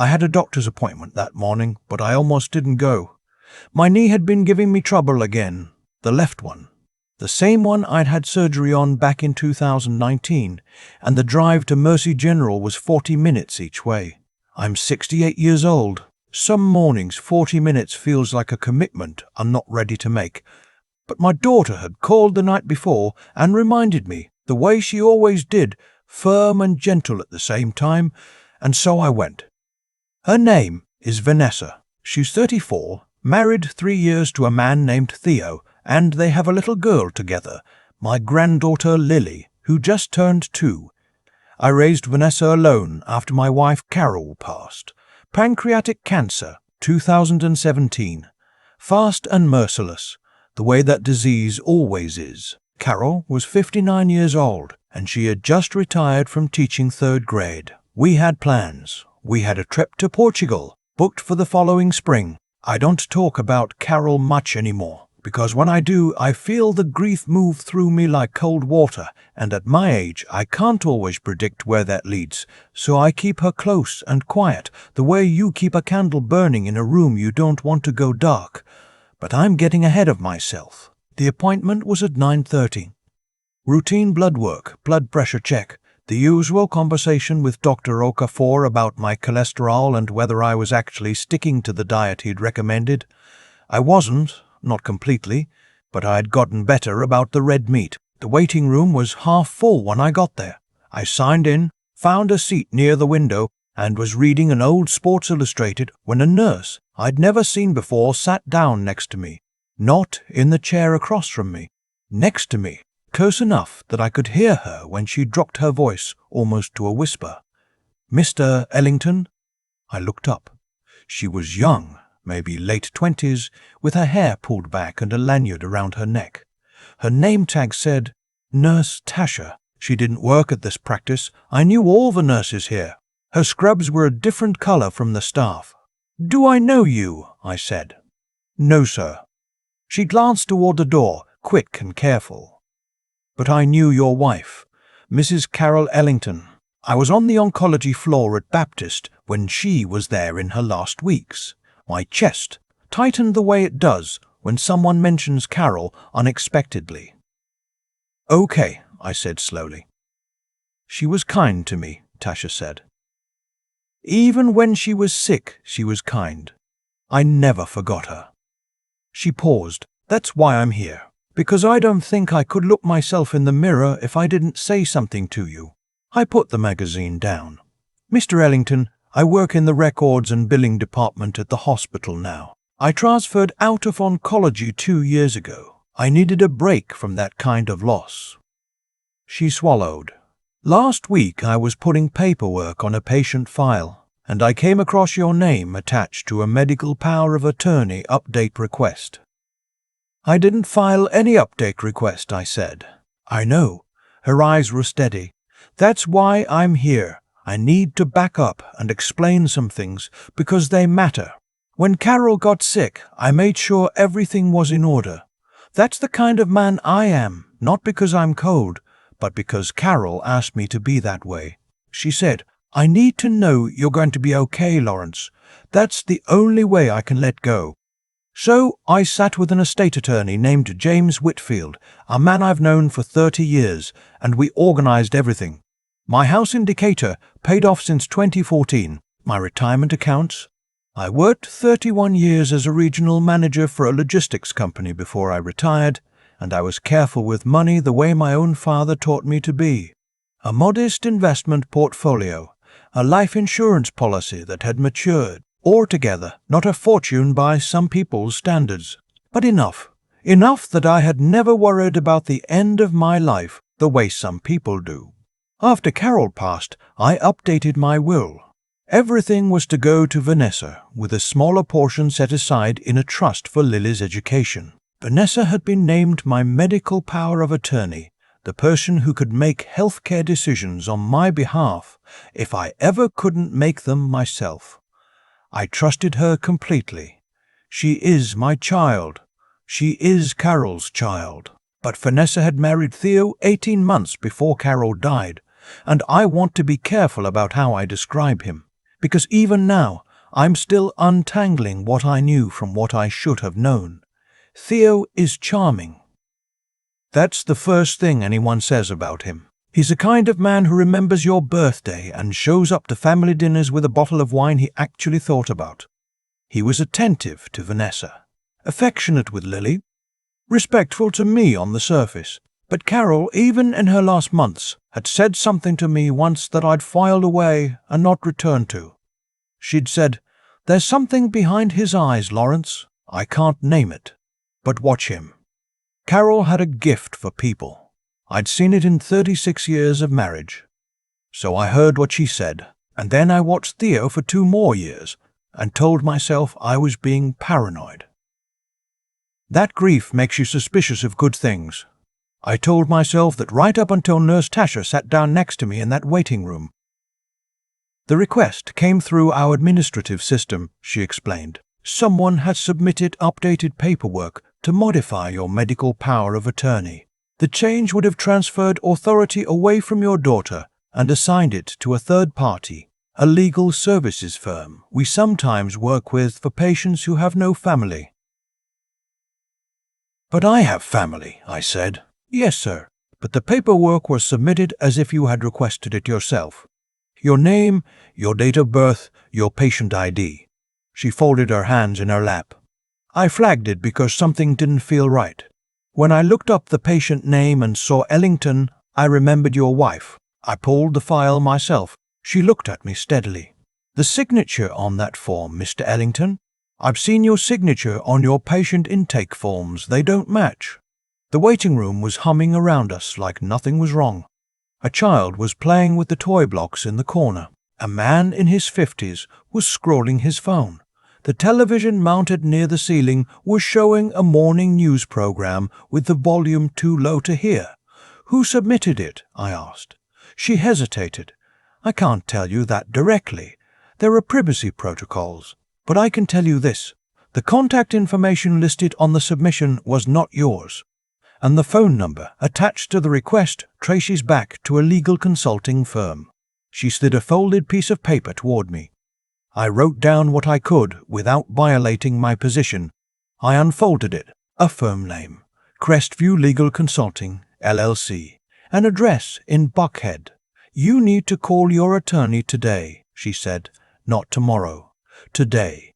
I had a doctor's appointment that morning, but I almost didn't go. My knee had been giving me trouble again, the left one. The same one I'd had surgery on back in 2019, and the drive to Mercy General was 40 minutes each way. I'm 68 years old. Some mornings 40 minutes feels like a commitment I'm not ready to make. But my daughter had called the night before and reminded me, the way she always did, firm and gentle at the same time, and so I went. Her name is Vanessa. She's 34, married 3 years to a man named Theo, and they have a little girl together, my granddaughter Lily, who just turned 2. I raised Vanessa alone after my wife Carol passed. Pancreatic cancer, 2017. Fast and merciless, the way that disease always is. Carol was 59 years old, and she had just retired from teaching 3rd grade. We had plans. We had a trip to Portugal, booked for the following spring. I don't talk about Carol much anymore, because when I do, I feel the grief move through me like cold water, and at my age, I can't always predict where that leads, so I keep her close and quiet, the way you keep a candle burning in a room you don't want to go dark. But I'm getting ahead of myself. The appointment was at 9:30. Routine blood work, blood pressure check, the usual conversation with Dr. Okafor about my cholesterol and whether I was actually sticking to the diet he'd recommended. I wasn't, not completely, but I had gotten better about the red meat. The waiting room was half full when I got there. I signed in, found a seat near the window, and was reading an old Sports Illustrated when a nurse I'd never seen before sat down next to me. Not in the chair across from me. Next to me. Close enough that I could hear her when she dropped her voice almost to a whisper. "Mr. Ellington?" I looked up. She was young, maybe late 20s, with her hair pulled back and a lanyard around her neck. Her name tag said, Nurse Tasha. She didn't work at this practice. I knew all the nurses here. Her scrubs were a different color from the staff. "Do I know you?" I said. "No, sir." She glanced toward the door, quick and careful. "But I knew your wife, Mrs. Carol Ellington. I was on the oncology floor at Baptist when she was there in her last weeks. My chest tightened the way it does when someone mentions Carol unexpectedly." "Okay," I said slowly. "She was kind to me," Tasha said. "Even when she was sick, she was kind. I never forgot her." She paused. "That's why I'm here. Because I don't think I could look myself in the mirror if I didn't say something to you." I put the magazine down. "Mr. Ellington, I work in the records and billing department at the hospital now. I transferred out of oncology 2 years ago. I needed a break from that kind of loss." She swallowed. "Last week I was putting paperwork on a patient file, and I came across your name attached to a medical power of attorney update request." "I didn't file any update request," I said. "I know." Her eyes were steady. "That's why I'm here. I need to back up and explain some things because they matter. When Carol got sick, I made sure everything was in order. That's the kind of man I am, not because I'm cold, but because Carol asked me to be that way. She said, 'I need to know you're going to be okay, Lawrence. That's the only way I can let go.' So I sat with an estate attorney named James Whitfield, a man I've known for 30 years, and we organized everything. My house in Decatur paid off since 2014, my retirement accounts. I worked 31 years as a regional manager for a logistics company before I retired, and I was careful with money the way my own father taught me to be. A modest investment portfolio, a life insurance policy that had matured. Altogether, not a fortune by some people's standards, but enough that I had never worried about the end of my life the way some people do. After Carol passed, I updated my will. Everything was to go to Vanessa, with a smaller portion set aside in a trust for Lily's education. Vanessa had been named my medical power of attorney, the person who could make healthcare decisions on my behalf if I ever couldn't make them myself. I trusted her completely. She is my child. She is Carol's child. But Vanessa had married Theo 18 months before Carol died, and I want to be careful about how I describe him, because even now I'm still untangling what I knew from what I should have known. Theo is charming. That's the first thing anyone says about him. He's the kind of man who remembers your birthday and shows up to family dinners with a bottle of wine he actually thought about. He was attentive to Vanessa, affectionate with Lily, respectful to me on the surface. But Carol, even in her last months, had said something to me once that I'd filed away and not returned to. She'd said, "There's something behind his eyes, Lawrence. I can't name it. But watch him." Carol had a gift for people. I'd seen it in 36 years of marriage. So I heard what she said, and then I watched Theo for 2 more years and told myself I was being paranoid. That grief makes you suspicious of good things. I told myself that right up until Nurse Tasha sat down next to me in that waiting room. The request came through our administrative system, she explained. Someone had submitted updated paperwork to modify your medical power of attorney. The change would have transferred authority away from your daughter and assigned it to a third party, a legal services firm we sometimes work with for patients who have no family. "But I have family," I said. "Yes, sir, but the paperwork was submitted as if you had requested it yourself. Your name, your date of birth, your patient ID." She folded her hands in her lap. I flagged it because something didn't feel right. When I looked up the patient name and saw Ellington, I remembered your wife. I pulled the file myself. She looked at me steadily. "The signature on that form, Mr. Ellington? I've seen your signature on your patient intake forms. They don't match." The waiting room was humming around us like nothing was wrong. A child was playing with the toy blocks in the corner. A man in his 50s was scrolling his phone. The television mounted near the ceiling was showing a morning news program with the volume too low to hear. "Who submitted it?" I asked. She hesitated. "I can't tell you that directly. There are privacy protocols. But I can tell you this. The contact information listed on the submission was not yours. And the phone number attached to the request traces back to a legal consulting firm." She slid a folded piece of paper toward me. I wrote down what I could without violating my position. I unfolded it. A firm name, Crestview Legal Consulting, LLC. An address in Buckhead. "You need to call your attorney today," she said. "Not tomorrow. Today."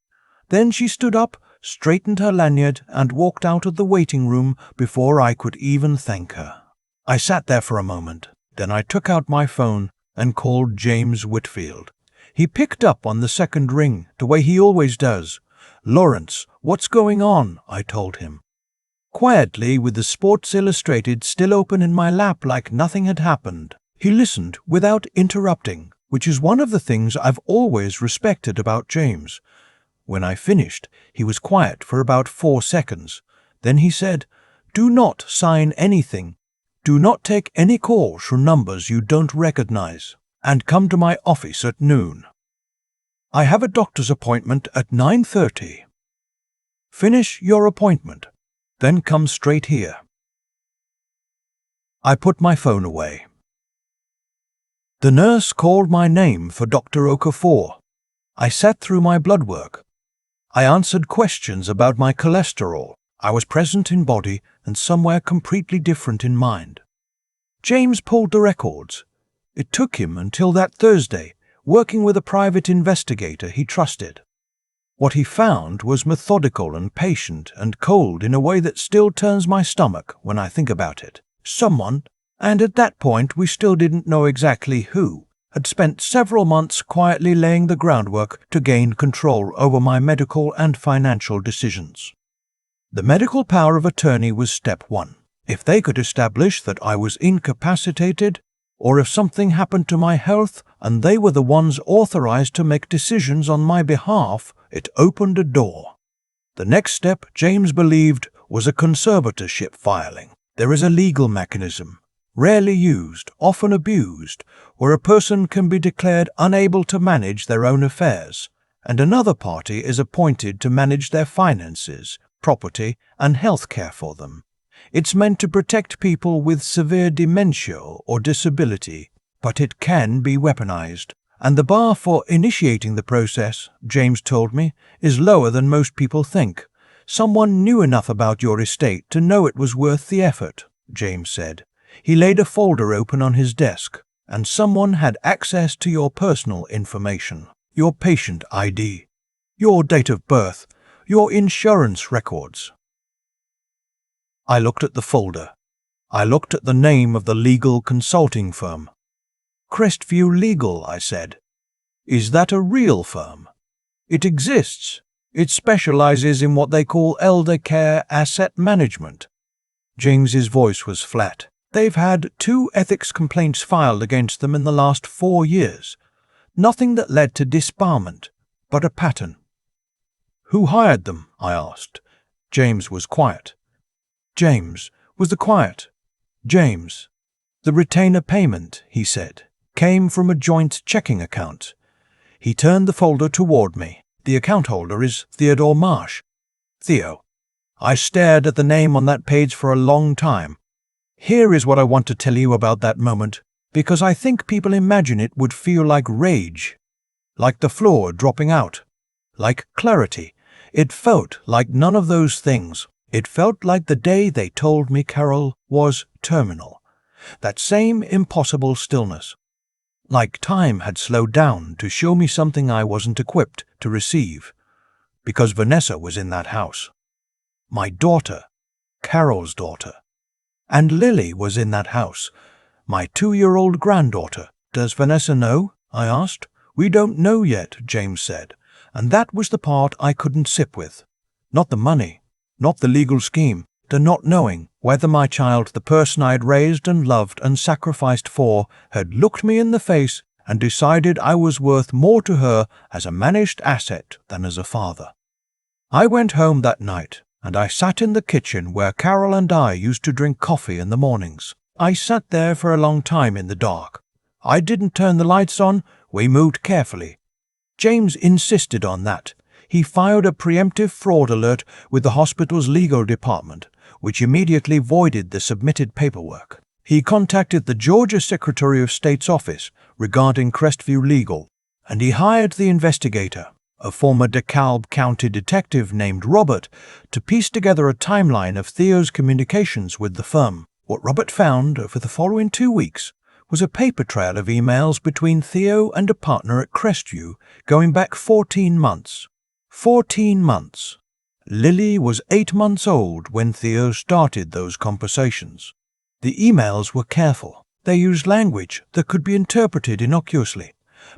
Then she stood up, straightened her lanyard, and walked out of the waiting room before I could even thank her. I sat there for a moment. Then I took out my phone and called James Whitfield. He picked up on the second ring, the way he always does. "Lawrence, what's going on?" I told him. Quietly, with the Sports Illustrated still open in my lap like nothing had happened. He listened without interrupting, which is one of the things I've always respected about James. When I finished, he was quiet for about 4 seconds. Then he said, "Do not sign anything. Do not take any calls from numbers you don't recognize. And come to my office at noon. I have a doctor's appointment at 9:30. Finish your appointment, then come straight here." I put my phone away. The nurse called my name for Dr. Okafor. I sat through my blood work. I answered questions about my cholesterol. I was present in body and somewhere completely different in mind. James pulled the records. It took him until that Thursday, working with a private investigator he trusted. What he found was methodical and patient and cold in a way that still turns my stomach when I think about it. Someone, and at that point we still didn't know exactly who, had spent several months quietly laying the groundwork to gain control over my medical and financial decisions. The medical power of attorney was step 1. If they could establish that I was incapacitated, or if something happened to my health and they were the ones authorized to make decisions on my behalf, it opened a door. The next step, James believed, was a conservatorship filing. There is a legal mechanism, rarely used, often abused, where a person can be declared unable to manage their own affairs, and another party is appointed to manage their finances, property, and health care for them. It's meant to protect people with severe dementia or disability, but it can be weaponized. And the bar for initiating the process, James told me, is lower than most people think. Someone knew enough about your estate to know it was worth the effort, James said. He laid a folder open on his desk, and someone had access to your personal information, your patient ID, your date of birth, your insurance records. I looked at the folder. I looked at the name of the legal consulting firm. Crestview Legal, I said. Is that a real firm? It exists. It specializes in what they call elder care asset management. James's voice was flat. They've had 2 ethics complaints filed against them in the last 4 years. Nothing that led to disbarment, but a pattern. Who hired them? I asked. James was quiet. James was the quiet. James. The retainer payment, he said, came from a joint checking account. He turned the folder toward me. The account holder is Theodore Marsh. Theo. I stared at the name on that page for a long time. Here is what I want to tell you about that moment, because I think people imagine it would feel like rage, like the floor dropping out, like clarity. It felt like none of those things. It felt like the day they told me Carol was terminal. That same impossible stillness. Like time had slowed down to show me something I wasn't equipped to receive, because Vanessa was in that house. My daughter, Carol's daughter. And Lily was in that house, my 2-year-old granddaughter. Does Vanessa know? I asked. We don't know yet, James said, and that was the part I couldn't sit with. Not the money, not the legal scheme, the not knowing whether my child, the person I had raised and loved and sacrificed for, had looked me in the face and decided I was worth more to her as a managed asset than as a father. I went home that night, and I sat in the kitchen where Carol and I used to drink coffee in the mornings. I sat there for a long time in the dark. I didn't turn the lights on. We moved carefully. James insisted on that. He filed a preemptive fraud alert with the hospital's legal department, which immediately voided the submitted paperwork. He contacted the Georgia Secretary of State's office regarding Crestview Legal, and he hired the investigator, a former DeKalb County detective named Robert, to piece together a timeline of Theo's communications with the firm. What Robert found over the following 2 weeks was a paper trail of emails between Theo and a partner at Crestview going back 14 months. 14 months. Lily was 8 months old when Theo started those conversations. The emails were careful. They used language that could be interpreted innocuously,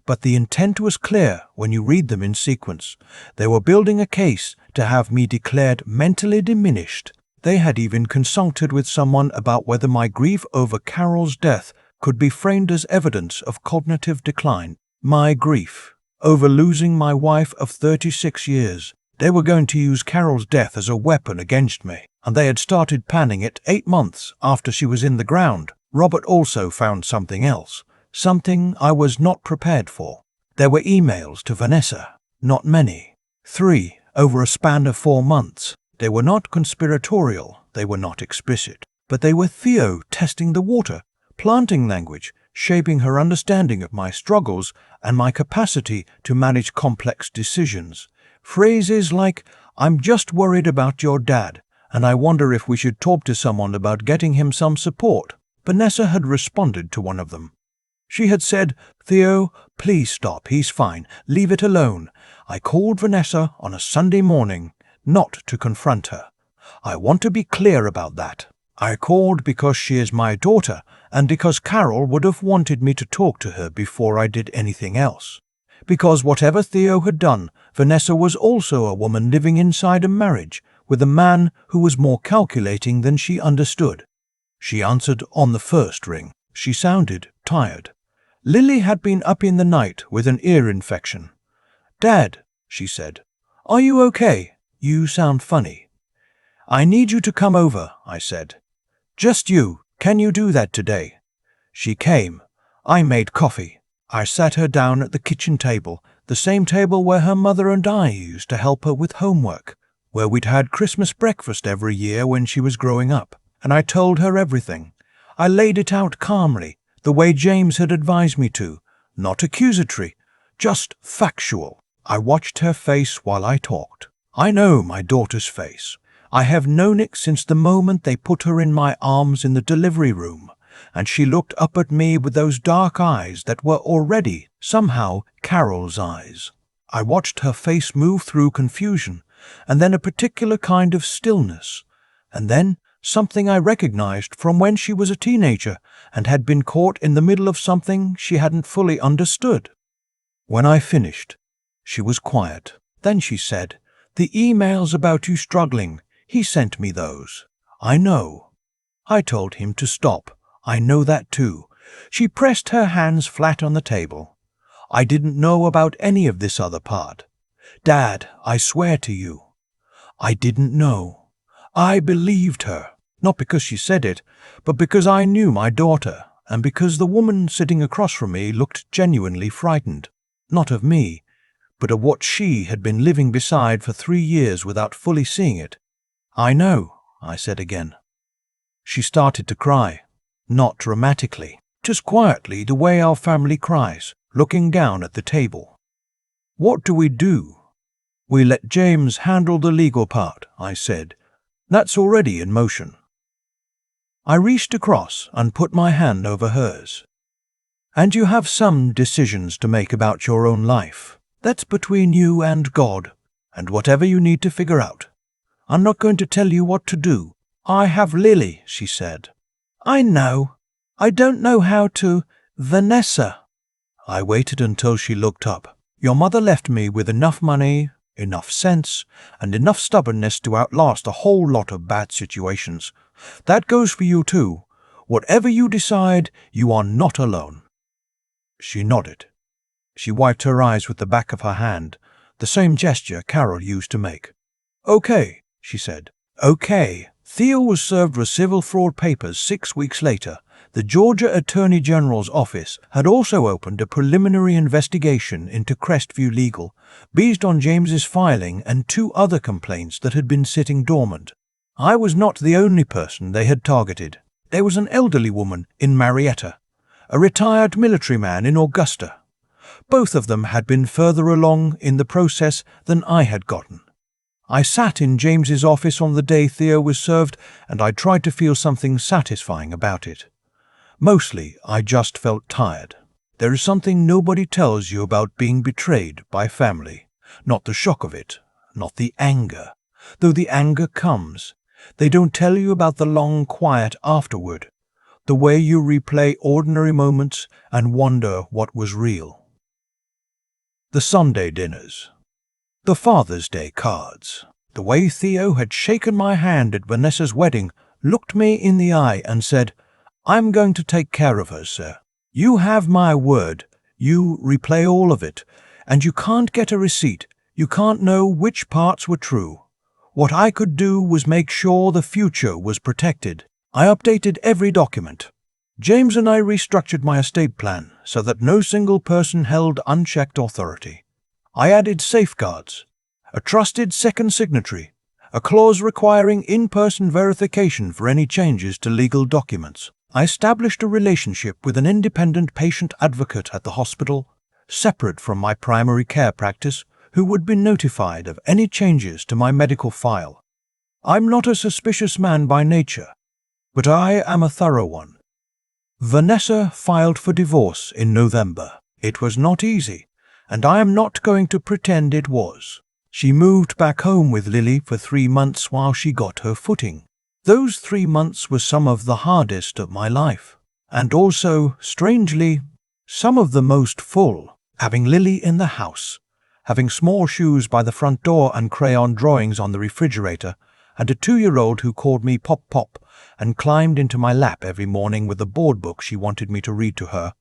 but the intent was clear when you read them in sequence. They were building a case to have me declared mentally diminished. They had even consulted with someone about whether my grief over Carol's death could be framed as evidence of cognitive decline. My grief over losing my wife of 36 years. They were going to use Carol's death as a weapon against me, and they had started planning it 8 months after she was in the ground. Robert also found something else, something I was not prepared for. There were emails to Vanessa, not many. 3 over a span of 4 months. They were not conspiratorial, they were not explicit, but they were Theo testing the water, planting language, shaping her understanding of my struggles and my capacity to manage complex decisions. Phrases like, "I'm just worried about your dad, and I wonder if we should talk to someone about getting him some support." Vanessa had responded to one of them. She had said, "Theo, please stop, he's fine, leave it alone." I called Vanessa on a Sunday morning, not to confront her. I want to be clear about that. I called because she is my daughter, and because Carol would have wanted me to talk to her before I did anything else. Because whatever Theo had done, Vanessa was also a woman living inside a marriage with a man who was more calculating than she understood. She answered on the first ring. She sounded tired. Lily had been up in the night with an ear infection. "Dad," she said, "are you okay? You sound funny." "I need you to come over," I said. "Just you. Can you do that today?" She came. I made coffee. I sat her down at the kitchen table, the same table where her mother and I used to help her with homework, where we'd had Christmas breakfast every year when she was growing up, and I told her everything. I laid it out calmly, the way James had advised me to, not accusatory, just factual. I watched her face while I talked. I know my daughter's face. I have known it since the moment they put her in my arms in the delivery room, and she looked up at me with those dark eyes that were already, somehow, Carol's eyes. I watched her face move through confusion, and then a particular kind of stillness, and then something I recognized from when she was a teenager and had been caught in the middle of something she hadn't fully understood. When I finished, she was quiet. Then she said, "The emails about you struggling, he sent me those." "I know." I told him to stop. "I know that too." She pressed her hands flat on the table. "I didn't know about any of this other part. Dad, I swear to you, I didn't know." I believed her, not because she said it, but because I knew my daughter, and because the woman sitting across from me looked genuinely frightened, not of me, but of what she had been living beside for 3 years without fully seeing it. "I know," I said again. She started to cry, not dramatically, just quietly the way our family cries, looking down at the table. "What do we do?" "We let James handle the legal part," I said. "That's already in motion." I reached across and put my hand over hers. "And you have some decisions to make about your own life. That's between you and God, and whatever you need to figure out. I'm not going to tell you what to do." "I have Lily," she said. "I know. I don't know how to. Vanessa." I waited until she looked up. "Your mother left me with enough money, enough sense, and enough stubbornness to outlast a whole lot of bad situations. That goes for you too. Whatever you decide, you are not alone." She nodded. She wiped her eyes with the back of her hand, the same gesture Carol used to make. "Okay," she said. "Okay." Theo was served with civil fraud papers 6 weeks later. The Georgia Attorney General's office had also opened a preliminary investigation into Crestview Legal, based on James's filing and 2 other complaints that had been sitting dormant. I was not the only person they had targeted. There was an elderly woman in Marietta, a retired military man in Augusta. Both of them had been further along in the process than I had gotten. I sat in James's office on the day Theo was served, and I tried to feel something satisfying about it. Mostly, I just felt tired. There is something nobody tells you about being betrayed by family. Not the shock of it, not the anger. Though the anger comes, they don't tell you about the long quiet afterward, the way you replay ordinary moments and wonder what was real. The Sunday dinners. The Father's Day cards. The way Theo had shaken my hand at Vanessa's wedding, looked me in the eye and said, "I'm going to take care of her, sir. You have my word. You replay all of it, and you can't get a receipt. You can't know which parts were true. What I could do was make sure the future was protected. I updated every document. James and I restructured my estate plan so that no single person held unchecked authority. I added safeguards, a trusted second signatory, a clause requiring in-person verification for any changes to legal documents. I established a relationship with an independent patient advocate at the hospital, separate from my primary care practice, who would be notified of any changes to my medical file. I'm not a suspicious man by nature, but I am a thorough one. Vanessa filed for divorce in November. It was not easy, and I am not going to pretend it was. She moved back home with Lily for 3 months while she got her footing. Those 3 months were some of the hardest of my life, and also, strangely, some of the most full. Having Lily in the house, having small shoes by the front door and crayon drawings on the refrigerator, and a 2-year-old who called me Pop Pop and climbed into my lap every morning with a board book she wanted me to read to her.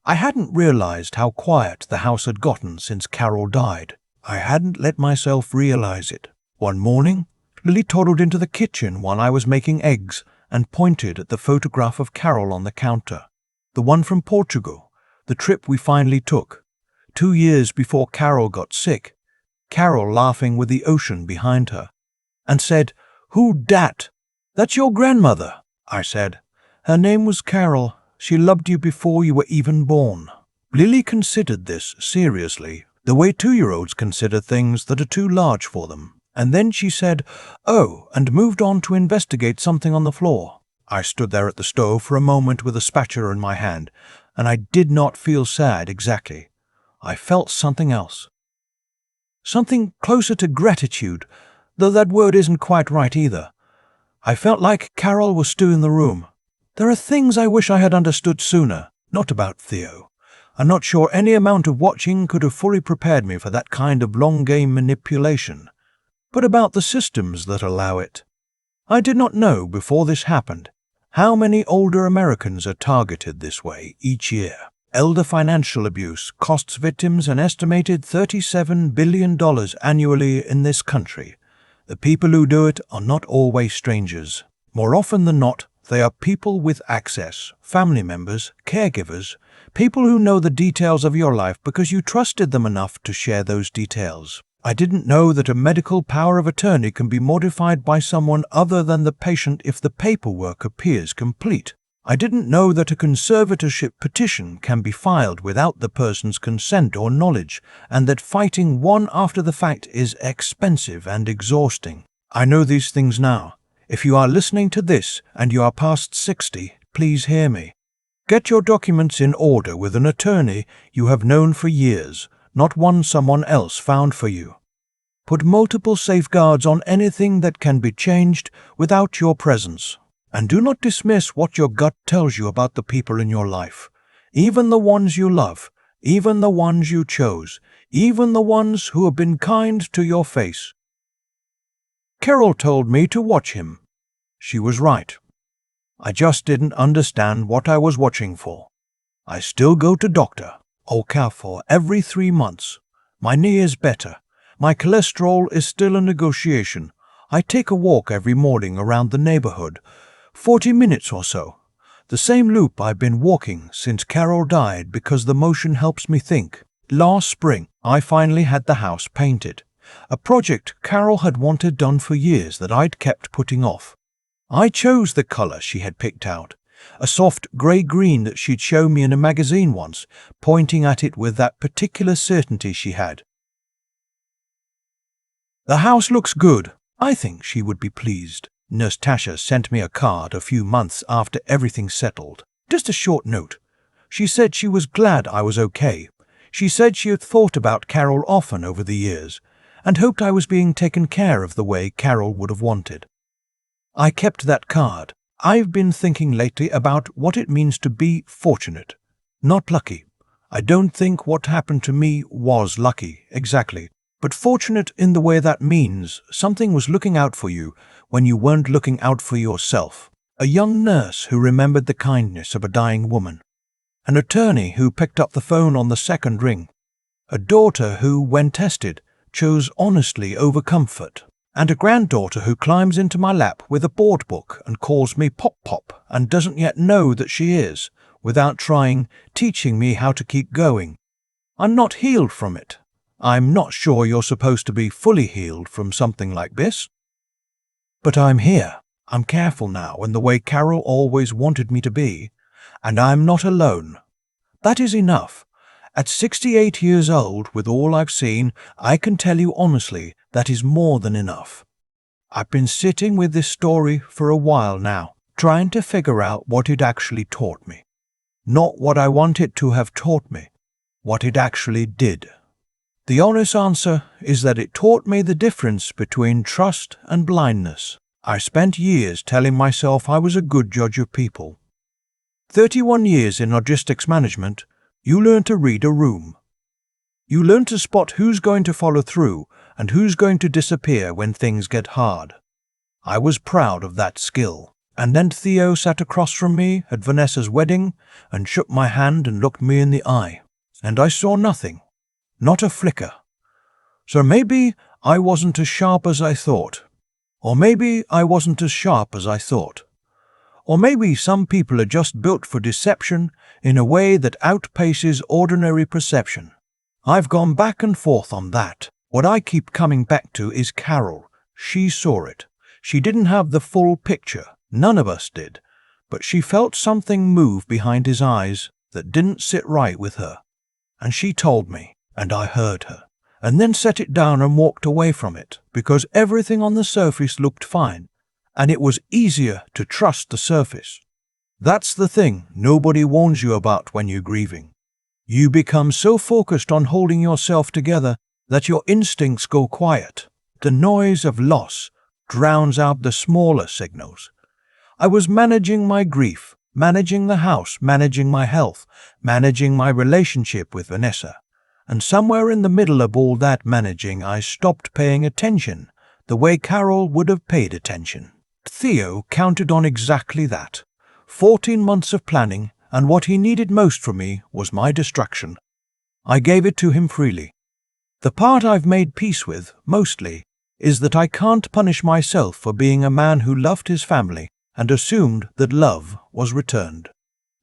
I hadn't realized how quiet the house had gotten since Carol died. I hadn't let myself realize it. One morning, Lily toddled into the kitchen while I was making eggs and pointed at the photograph of Carol on the counter. The one from Portugal, the trip we finally took, 2 years before Carol got sick, Carol laughing with the ocean behind her, and said, "Who dat?" "That's your grandmother," I said. "Her name was Carol. She loved you before you were even born." Lily considered this seriously, the way 2-year-olds consider things that are too large for them. And then she said, "Oh," and moved on to investigate something on the floor. I stood there at the stove for a moment with a spatula in my hand, and I did not feel sad exactly. I felt something else. Something closer to gratitude, though that word isn't quite right either. I felt like Carol was still in the room. There are things I wish I had understood sooner, not about Theo. I'm not sure any amount of watching could have fully prepared me for that kind of long-game manipulation, but about the systems that allow it. I did not know before this happened how many older Americans are targeted this way each year. Elder financial abuse costs victims an estimated $37 billion annually in this country. The people who do it are not always strangers. More often than not, they are people with access, family members, caregivers, people who know the details of your life because you trusted them enough to share those details. I didn't know that a medical power of attorney can be modified by someone other than the patient if the paperwork appears complete. I didn't know that a conservatorship petition can be filed without the person's consent or knowledge, and that fighting one after the fact is expensive and exhausting. I know these things now. If you are listening to this and you are past 60, please hear me. Get your documents in order with an attorney you have known for years, not one someone else found for you. Put multiple safeguards on anything that can be changed without your presence. And do not dismiss what your gut tells you about the people in your life, even the ones you love, even the ones you chose, even the ones who have been kind to your face. Carol told me to watch him. She was right. I just didn't understand what I was watching for. I still go to doctor, Okafor, every 3 months. My knee is better. My cholesterol is still a negotiation. I take a walk every morning around the neighborhood, 40 minutes or so. The same loop I've been walking since Carol died because the motion helps me think. Last spring, I finally had the house painted. A project Carol had wanted done for years that I'd kept putting off. I chose the color she had picked out, a soft grey-green that she'd shown me in a magazine once, pointing at it with that particular certainty she had. "The house looks good. I think she would be pleased." Nurse Tasha sent me a card a few months after everything settled. Just a short note. She said she was glad I was okay. She said she had thought about Carol often over the years and hoped I was being taken care of the way Carol would have wanted. I kept that card. I've been thinking lately about what it means to be fortunate, not lucky. I don't think what happened to me was lucky, exactly, but fortunate in the way that means something was looking out for you when you weren't looking out for yourself. A young nurse who remembered the kindness of a dying woman. An attorney who picked up the phone on the second ring. A daughter who, when tested, chose honestly over comfort. And a granddaughter who climbs into my lap with a board book and calls me Pop Pop and doesn't yet know that she is, without trying, teaching me how to keep going. I'm not healed from it. I'm not sure you're supposed to be fully healed from something like this. But I'm here. I'm careful now in the way Carol always wanted me to be, and I'm not alone. That is enough. At 68 years old, with all I've seen, I can tell you honestly that is more than enough. I've been sitting with this story for a while now, trying to figure out what it actually taught me. Not what I want it to have taught me, what it actually did. The honest answer is that it taught me the difference between trust and blindness. I spent years telling myself I was a good judge of people. 31 years in logistics management, you learn to read a room. You learn to spot who's going to follow through and who's going to disappear when things get hard. I was proud of that skill. And then Theo sat across from me at Vanessa's wedding and shook my hand and looked me in the eye. And I saw nothing. Not a flicker. So maybe I wasn't as sharp as I thought. Or maybe I wasn't as sharp as I thought. Or maybe some people are just built for deception in a way that outpaces ordinary perception. I've gone back and forth on that. What I keep coming back to is Carol. She saw it. She didn't have the full picture. None of us did. But she felt something move behind his eyes that didn't sit right with her. And she told me, and I heard her, and then set it down and walked away from it because everything on the surface looked fine, and it was easier to trust the surface. That's the thing nobody warns you about when you're grieving. You become so focused on holding yourself together that your instincts go quiet. The noise of loss drowns out the smaller signals. I was managing my grief, managing the house, managing my health, managing my relationship with Vanessa. And somewhere in the middle of all that managing, I stopped paying attention the way Carol would have paid attention. Theo counted on exactly that. 14 months of planning, and what he needed most from me was my distraction. I gave it to him freely. The part I've made peace with, mostly, is that I can't punish myself for being a man who loved his family and assumed that love was returned.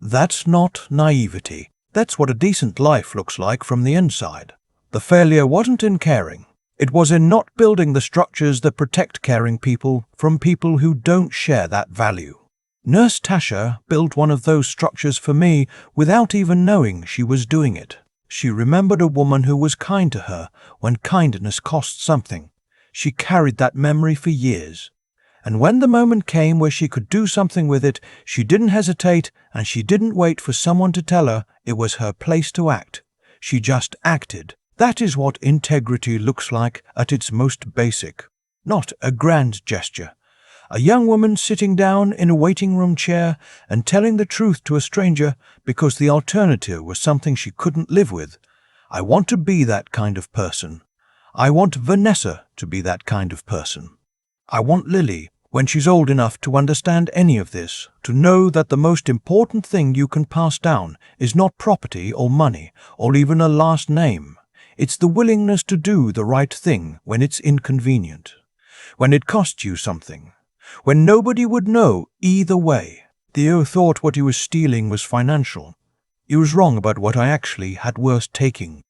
That's not naivety. That's what a decent life looks like from the inside. The failure wasn't in caring. It was in not building the structures that protect caring people from people who don't share that value. Nurse Tasha built one of those structures for me without even knowing she was doing it. She remembered a woman who was kind to her when kindness cost something. She carried that memory for years. And when the moment came where she could do something with it, she didn't hesitate and she didn't wait for someone to tell her it was her place to act. She just acted. That is what integrity looks like at its most basic. Not a grand gesture. A young woman sitting down in a waiting room chair and telling the truth to a stranger because the alternative was something she couldn't live with. I want to be that kind of person. I want Vanessa to be that kind of person. I want Lily, when she's old enough to understand any of this, to know that the most important thing you can pass down is not property or money or even a last name. It's the willingness to do the right thing when it's inconvenient, when it costs you something, when nobody would know either way. Theo thought what he was stealing was financial. He was wrong about what I actually had worth taking.